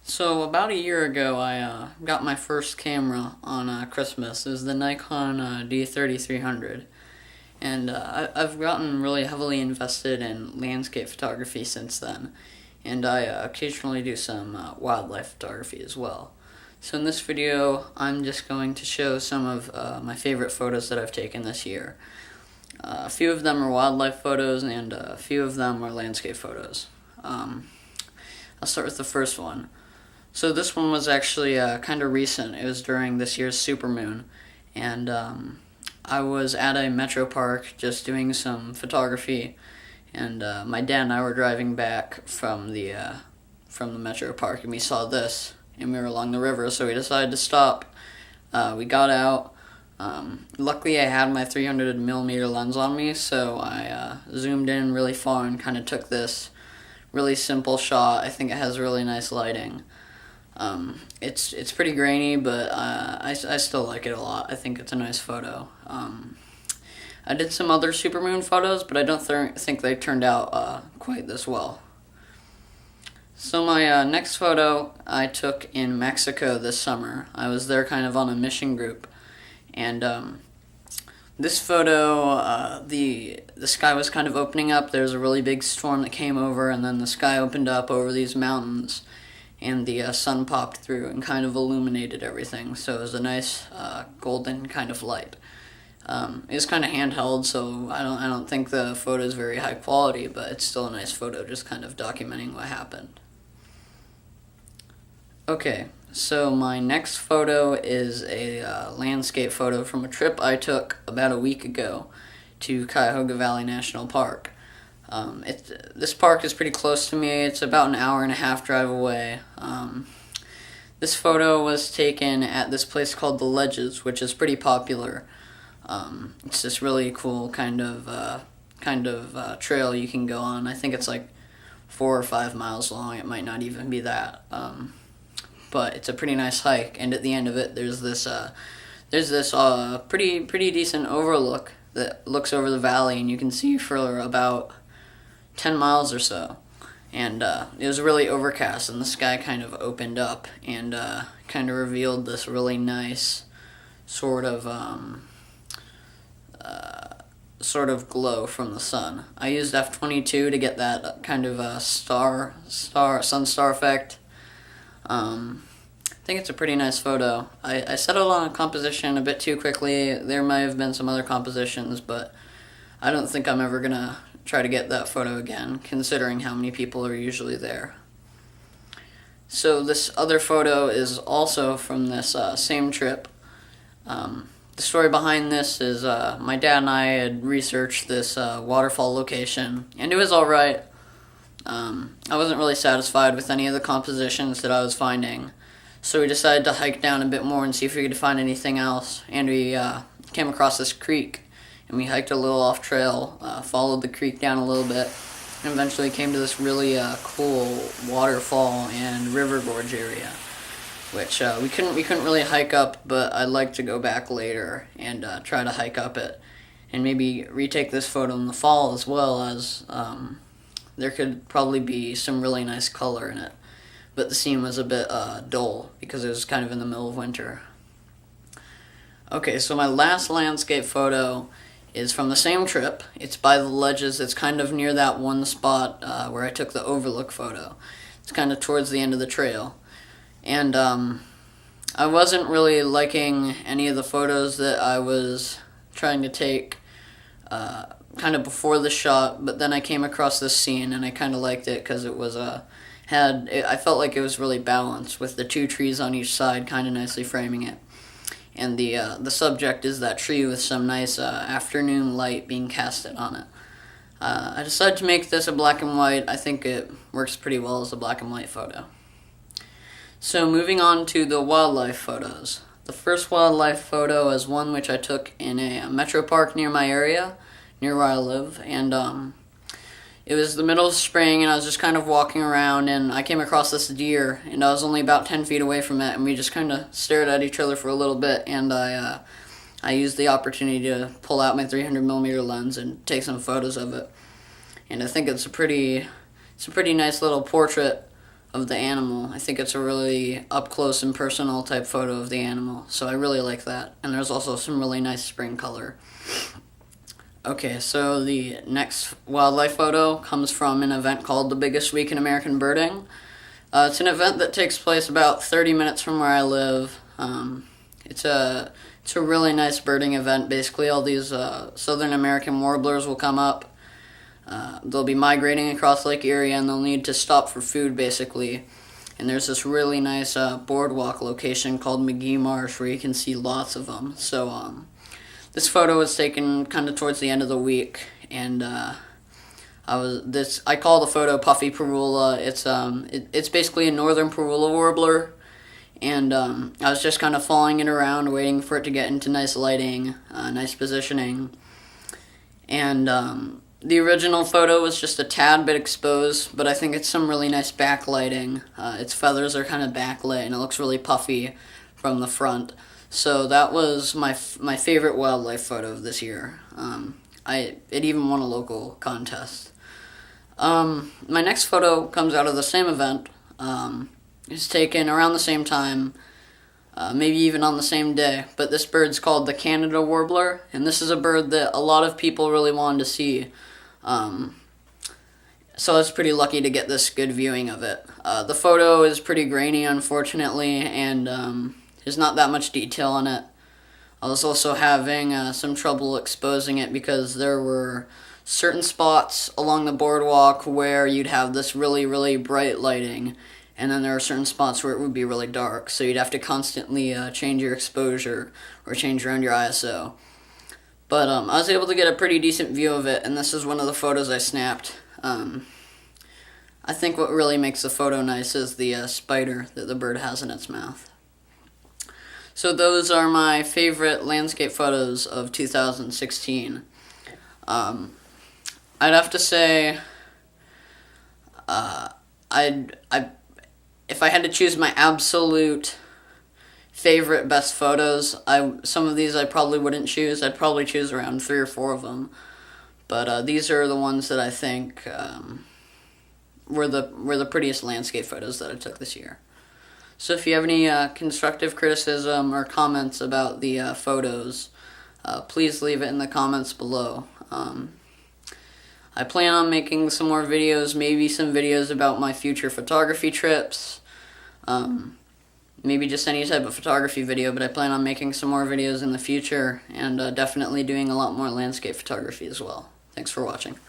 So about a year ago, I got my first camera on Christmas. It was the Nikon D3300, and I've gotten really heavily invested in landscape photography since then, and I occasionally do some wildlife photography as well. So in this video, I'm just going to show some of my favorite photos that I've taken this year. A few of them are wildlife photos, and a few of them are landscape photos. I'll start with the first one. So this one was actually kind of recent. It was during this year's supermoon, and I was at a metro park just doing some photography, and my dad and I were driving back from the metro park, and we saw this, and we were along the river, so we decided to stop. We got out. Luckily, I had my 300mm lens on me, so I zoomed in really far and kind of took this really simple shot. I think it has really nice lighting. It's pretty grainy, but I still like it a lot. I think it's a nice photo. I did some other supermoon photos, but I don't think they turned out quite this well. So my next photo I took in Mexico this summer. I was there kind of on a mission group, and this photo, the sky was kind of opening up. There was a really big storm that came over, and then the sky opened up over these mountains, and the sun popped through and kind of illuminated everything. So it was a nice golden kind of light. It was kind of handheld, so I don't think the photo is very high quality, but it's still a nice photo, just kind of documenting what happened. Okay, so my next photo is a landscape photo from a trip I took about a week ago to Cuyahoga Valley National Park. This park is pretty close to me. It's about an hour and a half drive away. This photo was taken at this place called The Ledges, which is pretty popular. It's this really cool kind of trail you can go on. I think it's like 4 or 5 miles long. It might not even be that. But it's a pretty nice hike, and at the end of it, there's this pretty decent overlook that looks over the valley, and you can see for about 10 miles or so. And it was really overcast, and the sky kind of opened up and kind of revealed this really nice sort of glow from the sun. I used f/22 to get that kind of sun star effect. I think it's a pretty nice photo. I settled on a composition a bit too quickly. There might have been some other compositions, but I don't think I'm ever gonna try to get that photo again, considering how many people are usually there. So this other photo is also from this same trip. The story behind this is my dad and I had researched this waterfall location, and it was alright. I wasn't really satisfied with any of the compositions that I was finding, so we decided to hike down a bit more and see if we could find anything else, and we came across this creek, and we hiked a little off trail, followed the creek down a little bit, and eventually came to this really cool waterfall and river gorge area, which we couldn't really hike up, but I'd like to go back later and try to hike up it, and maybe retake this photo in the fall, as well as there could probably be some really nice color in it, but the scene was a bit dull because it was kind of in the middle of winter. Okay, so my last landscape photo is from the same trip. It's by the Ledges. It's kind of near that one spot where I took the overlook photo. It's kind of towards the end of the trail. And I wasn't really liking any of the photos that I was trying to take kind of before the shot, but then I came across this scene and I kind of liked it because it was I felt like it was really balanced with the two trees on each side kind of nicely framing it. And the subject is that tree with some nice afternoon light being casted on it. I decided to make this a black and white. I think it works pretty well as a black and white photo. So moving on to the wildlife photos. The first wildlife photo is one which I took in a metro park near my area, near where I live, and it was the middle of spring, and I was just kind of walking around, and I came across this deer, and I was only about 10 feet away from it, and we just kind of stared at each other for a little bit, and I used the opportunity to pull out my 300mm lens and take some photos of it. And I think it's a pretty nice little portrait of the animal. I think it's a really up close and personal type photo of the animal, so I really like that. And there's also some really nice spring color. Okay, so the next wildlife photo comes from an event called The Biggest Week in American Birding. It's an event that takes place about 30 minutes from where I live. It's a really nice birding event. Basically, all these Southern American warblers will come up. They'll be migrating across Lake Erie, and they'll need to stop for food, basically. And there's this really nice boardwalk location called McGee Marsh where you can see lots of them. So this photo was taken kind of towards the end of the week, and I call the photo Puffy Parula. It's basically a northern Parula warbler, and I was just kind of following it around, waiting for it to get into nice lighting, nice positioning, and the original photo was just a tad bit exposed, but I think it's some really nice backlighting. Its feathers are kind of backlit, and it looks really puffy from the front. So that was my favorite wildlife photo of this year. It even won a local contest. My next photo comes out of the same event. It's taken around the same time, maybe even on the same day. But this bird's called the Canada Warbler, and this is a bird that a lot of people really wanted to see. So I was pretty lucky to get this good viewing of it. The photo is pretty grainy, unfortunately, and there's not that much detail on it. I was also having some trouble exposing it because there were certain spots along the boardwalk where you'd have this really, really bright lighting, and then there are certain spots where it would be really dark, so you'd have to constantly change your exposure or change around your ISO. But I was able to get a pretty decent view of it, and this is one of the photos I snapped. I think what really makes the photo nice is the spider that the bird has in its mouth. So those are my favorite landscape photos of 2016. I'd have to say, if I had to choose my absolute favorite best photos, some of these I probably wouldn't choose. I'd probably choose around 3 or 4 of them. But these are the ones that I think were the prettiest landscape photos that I took this year. So if you have any constructive criticism or comments about the photos, please leave it in the comments below. I plan on making some more videos, maybe some videos about my future photography trips, maybe just any type of photography video, but I plan on making some more videos in the future, and definitely doing a lot more landscape photography as well. Thanks for watching.